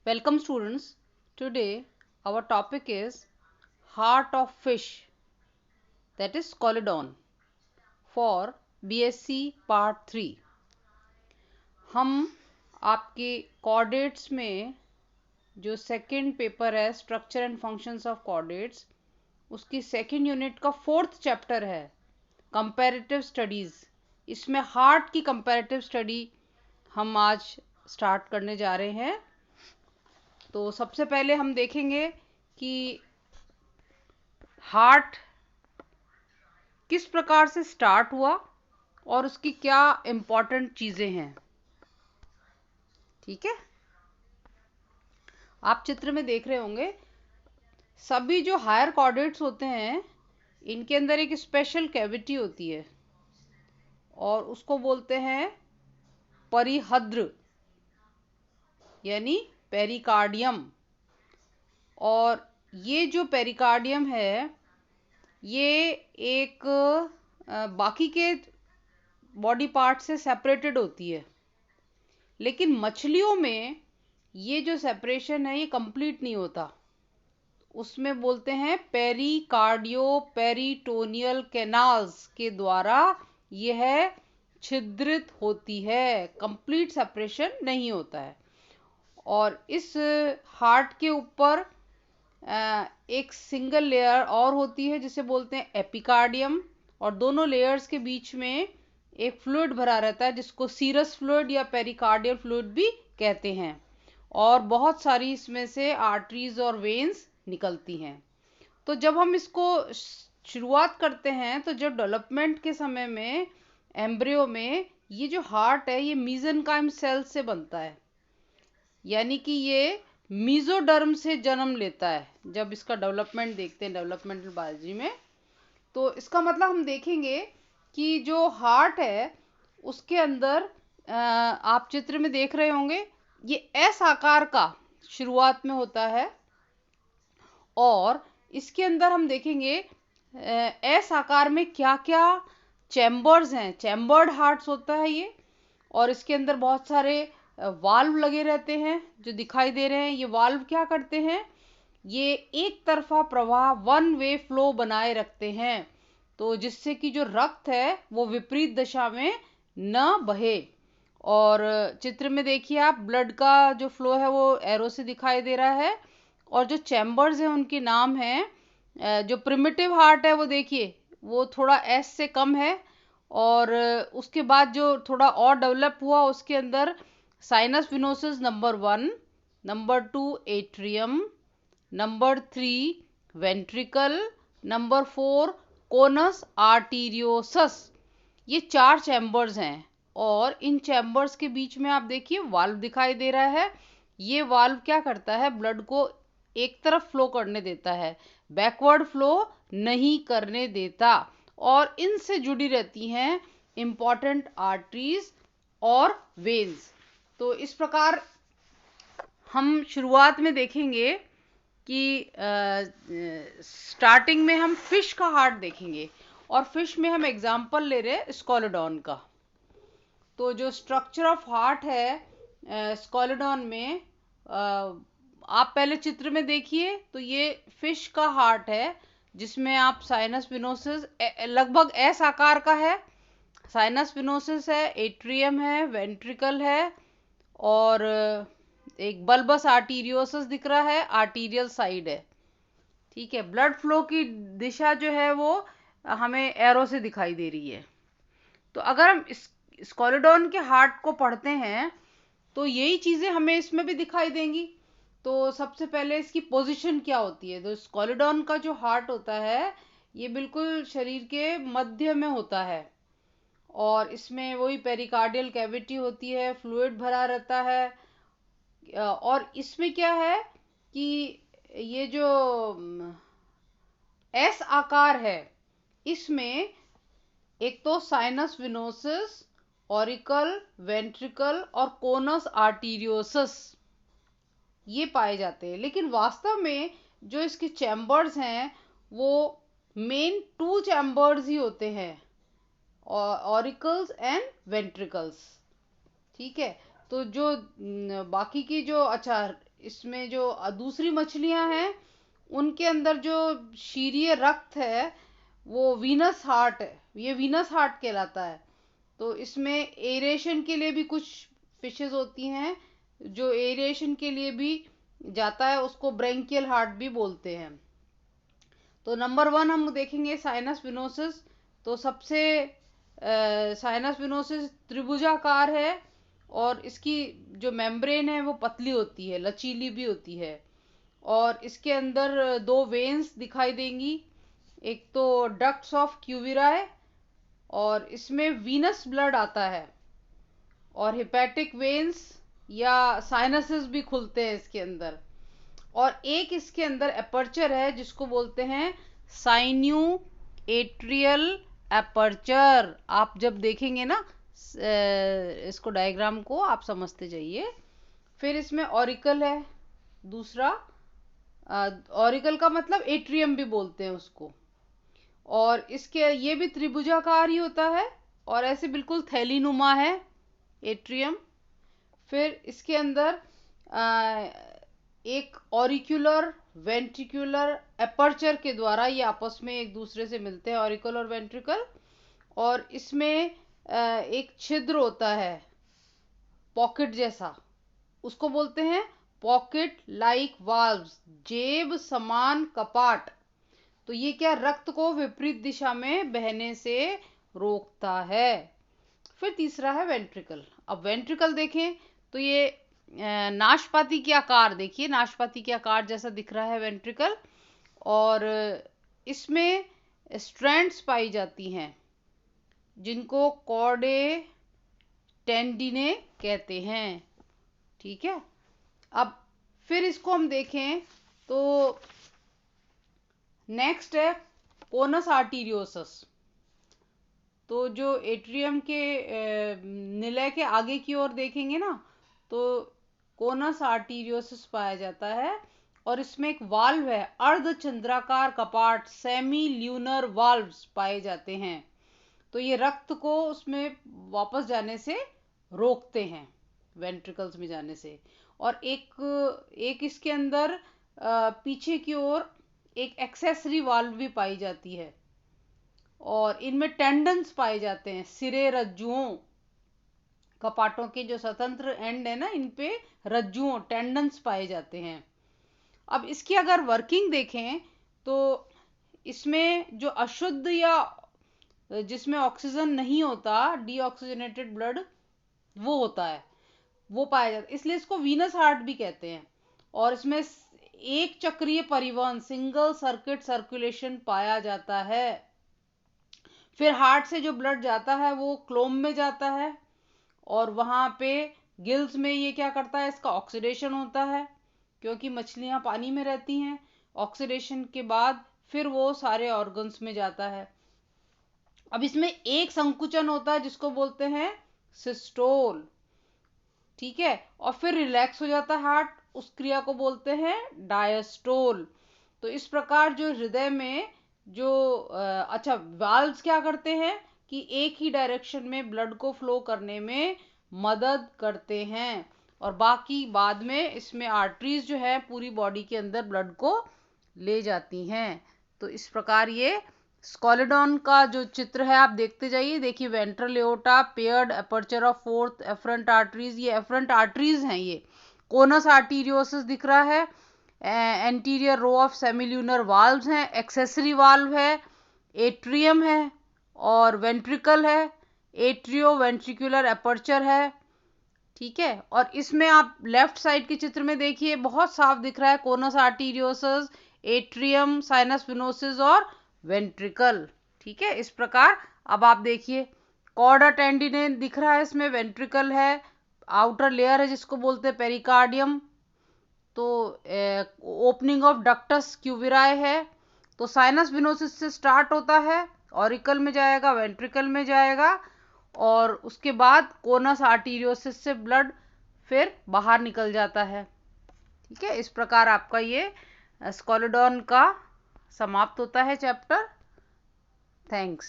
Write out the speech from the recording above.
Welcome students. Today our topic is heart of fish, that is Scolodon, for BSc Part 3. हम आपके chordates में जो second paper है structure and functions of chordates, उसकी second unit का 4th chapter है comparative studies. इसमें heart की कंपैरेटिव स्टडी हम आज स्टार्ट करने जा रहे हैं। तो सबसे पहले हम देखेंगे कि हार्ट किस प्रकार से स्टार्ट हुआ और उसकी क्या इम्पोर्टेंट चीजें हैं। ठीक है, आप चित्र में देख रहे होंगे सभी जो हायर कॉर्डेट्स होते हैं इनके अंदर एक स्पेशल कैविटी होती है और उसको बोलते हैं परिहद्र यानी पेरिकार्डियम। और ये जो पेरिकार्डियम है ये एक बाकी के बॉडी पार्ट से सेपरेटेड होती है, लेकिन मछलियों में ये जो सेपरेशन है ये कंप्लीट नहीं होता। उसमें बोलते हैं पेरिकार्डियो पेरिटोनियल कैनाल्स के द्वारा यह छिद्रित होती है, कंप्लीट सेपरेशन नहीं होता है। और इस हार्ट के ऊपर एक सिंगल लेयर और होती है जिसे बोलते हैं एपिकार्डियम, और दोनों लेयर्स के बीच में एक फ्लूइड भरा रहता है जिसको सीरस फ्लूइड या पेरिकार्डियल फ्लूइड भी कहते हैं। और बहुत सारी इसमें से आर्टरीज और वेन्स निकलती हैं। तो जब हम इसको शुरुआत करते हैं तो जब डेवलपमेंट के समय में एम्ब्रियो में ये जो हार्ट है ये मीजेनकाइम सेल से बनता है, यानी कि ये मीजोडर्म से जन्म लेता है। जब इसका डेवलपमेंट देखते हैं डेवलपमेंटल बायोलॉजी में, तो इसका मतलब हम देखेंगे कि जो हार्ट है उसके अंदर आप चित्र में देख रहे होंगे ये एस आकार का शुरुआत में होता है। और इसके अंदर हम देखेंगे एस आकार में क्या क्या चैम्बर्स हैं, चैम्बर्ड हार्ट्स होता है ये। और इसके अंदर बहुत सारे वाल्व लगे रहते हैं जो दिखाई दे रहे हैं। ये वाल्व क्या करते हैं, ये एक तरफा प्रवाह वन वे फ्लो बनाए रखते हैं, तो जिससे कि जो रक्त है वो विपरीत दिशा में न बहे। और चित्र में देखिए आप, ब्लड का जो फ्लो है वो एरो से दिखाई दे रहा है। और जो चैम्बर्स हैं उनके नाम हैं, जो प्रिमिटिव हार्ट है वो देखिए वो थोड़ा एस से कम है। और उसके बाद जो थोड़ा और डेवलप हुआ उसके अंदर sinus venosus number 1, number 2 atrium, number 3 ventricle, number 4 conus arteriosus, ये 4 चैम्बर्स हैं। और इन चैम्बर्स के बीच में आप देखिए वाल्व दिखाई दे रहा है। ये वाल्व क्या करता है, ब्लड को एक तरफ फ्लो करने देता है, बैकवर्ड फ्लो नहीं करने देता। और इनसे जुड़ी रहती हैं इंपॉर्टेंट आर्टरीज और वेन्स। तो इस प्रकार हम शुरुआत में देखेंगे कि स्टार्टिंग में हम फिश का हार्ट देखेंगे, और फिश में हम एग्जांपल ले रहे हैं स्कॉलोडॉन का। तो जो स्ट्रक्चर ऑफ हार्ट है स्कॉलोडॉन में, आप पहले चित्र में देखिए तो ये फिश का हार्ट है जिसमें आप साइनस विनोसिस लगभग एस आकार का है। साइनस विनोसिस है, एट्रियम है, वेंट्रिकल है, और एक बल्बस आर्टीरियोसस दिख रहा है, आर्टीरियल साइड है। ठीक है, ब्लड फ्लो की दिशा जो है वो हमें एरो से दिखाई दे रही है। तो अगर हम स्कॉलोडॉन के हार्ट को पढ़ते हैं तो यही चीजें हमें इसमें भी दिखाई देंगी। तो सबसे पहले इसकी पोजीशन क्या होती है, तो स्कॉलोडॉन का जो हार्ट होता है ये बिल्कुल शरीर के मध्य में होता है। और इसमें वही पेरिकार्डियल कैविटी होती है, फ्लूइड भरा रहता है। और इसमें क्या है कि ये जो एस आकार है इसमें एक तो साइनस विनोसिस, ऑरिकल, वेंट्रिकल और कोनस आर्टीरियोसस ये पाए जाते हैं। लेकिन वास्तव में जो इसके चैम्बर्स हैं वो मेन 2 चैम्बर्स ही होते हैं, ऑरिकल्स एंड वेंट्रिकल्स। ठीक है, तो जो बाकी की जो, अच्छा इसमें जो दूसरी मछलियां हैं उनके अंदर जो क्षीरीय रक्त है वो वीनस हार्ट है, ये वीनस हार्ट कहलाता है। तो इसमें एरेशन के लिए भी कुछ फिशेस होती हैं जो एरेशन के लिए भी जाता है, उसको ब्रेंकियल हार्ट भी बोलते हैं। तो नंबर 1 हम देखेंगे साइनस विनोसिस। तो सबसे साइनस विनोसिस त्रिभुजाकार है और इसकी जो मेम्ब्रेन है वो पतली होती है, लचीली भी होती है, और इसके अंदर दो वेन्स दिखाई देंगी, एक तो डक्ट्स ऑफ क्यूविराई और इसमें वीनस ब्लड आता है, और हेपेटिक वेन्स या साइनसेस भी खुलते हैं इसके अंदर। और एक इसके अंदर एपर्चर है जिसको बोलते हैं साइन्यू एट्रियल एपर्चर। आप जब देखेंगे ना इसको डायग्राम को आप समझते जाइए। फिर इसमें ऑरिकल है दूसरा, ऑरिकल का मतलब एट्रियम भी बोलते हैं उसको, और इसके ये भी त्रिभुजाकार ही होता है और ऐसे बिल्कुल थैलीनुमा है एट्रियम। फिर इसके अंदर एक ऑरिक्यूलर वेंट्रिकुलर एपर्चर के द्वारा ये आपस में एक दूसरे से मिलते हैं, ऑरिकल और वेंट्रिकल। और इसमें एक छिद्र होता है पॉकेट जैसा, उसको बोलते हैं पॉकेट लाइक वाल्व्स, जेब समान कपाट। तो ये क्या रक्त को विपरीत दिशा में बहने से रोकता है। फिर तीसरा है वेंट्रिकल। अब वेंट्रिकल देखें तो ये नाशपाती के आकार, देखिए नाशपाती के आकार जैसा दिख रहा है वेंट्रिकल, और इसमें स्ट्रैंड्स पाई जाती हैं जिनको कॉर्डे टेंडिने कहते हैं। ठीक है, अब फिर इसको हम देखें तो नेक्स्ट है कोनस आर्टीरियोसस। तो जो एट्रियम के निलय के आगे की ओर देखेंगे ना तो कोनस आर्टीरियोसस पाया जाता है, और इसमें एक वाल्व है, अर्धचंद्राकार कपाट, सेमी ल्यूनर वाल्व्स पाए जाते हैं। तो ये रक्त को उसमें वापस जाने से रोकते हैं, वेंट्रिकल्स में जाने से। और एक इसके अंदर पीछे की ओर एक एक्सेसरी वाल्व भी पाई जाती है, और इनमें टेंडन्स पाए जाते हैं, सिरे रज्जुओं, कपाटों के जो स्वतंत्र एंड है ना इन पे रज्जुओं टेंडन्स पाए जाते हैं। अब इसकी अगर वर्किंग देखें तो इसमें जो अशुद्ध या जिसमें ऑक्सीजन नहीं होता, डीऑक्सीजनेटेड ब्लड वो होता है, वो पाया जाता है, इसलिए इसको वीनस हार्ट भी कहते हैं। और इसमें एक चक्रीय परिवहन, सिंगल सर्किट सर्कुलेशन पाया जाता है। फिर हार्ट से जो ब्लड जाता है वो क्लोम में जाता है, और वहां पे गिल्स में ये क्या करता है, इसका ऑक्सीडेशन होता है, क्योंकि मछलियां पानी में रहती हैं। ऑक्सीडेशन के बाद फिर वो सारे ऑर्गन्स में जाता है। अब इसमें एक संकुचन होता है जिसको बोलते हैं सिस्टोल। ठीक है, और फिर रिलैक्स हो जाता है हार्ट, उस क्रिया को बोलते हैं डायस्टोल। तो इस प्रकार जो हृदय में जो अच्छा वाल्व्स क्या करते हैं कि एक ही डायरेक्शन में ब्लड को फ्लो करने में मदद करते हैं, और बाकी बाद में इसमें आर्टरीज जो है पूरी बॉडी के अंदर ब्लड को ले जाती हैं। तो इस प्रकार ये स्कोलेडॉन का जो चित्र है आप देखते जाइए। देखिए ventral aorta, paired aperture of fourth afferent arteries, ये एफरंट आर्टरीज हैं। ये कोनस आर्टीरियोसिस दिख रहा है, anterior row of semilunar valves हैं, एक्सेसरी वाल्व है, एट्रियम है और वेंट्रिकल है, एट्रियो वेंट्रिकुलर अपर्चर है। ठीक है, और इसमें आप लेफ्ट साइड के चित्र में देखिए बहुत साफ दिख रहा है conus arteriosus, atrium, sinus venosus और वेंट्रिकल। ठीक है, इस प्रकार अब आप देखिए कॉर्डा टेंडिने दिख रहा है, इसमें वेंट्रिकल है, आउटर लेयर है जिसको बोलते हैं पेरिकार्डियम, तो ओपनिंग ऑफ डक्टस क्यूविराई है। तो साइनस विनोसिस से स्टार्ट होता है, ऑरिकल में जाएगा, वेंट्रिकल में जाएगा, और उसके बाद कोनस आर्टीरियोसिस से ब्लड फिर बाहर निकल जाता है। ठीक है, इस प्रकार आपका ये स्कोलेडॉन का समाप्त होता है चैप्टर। थैंक्स।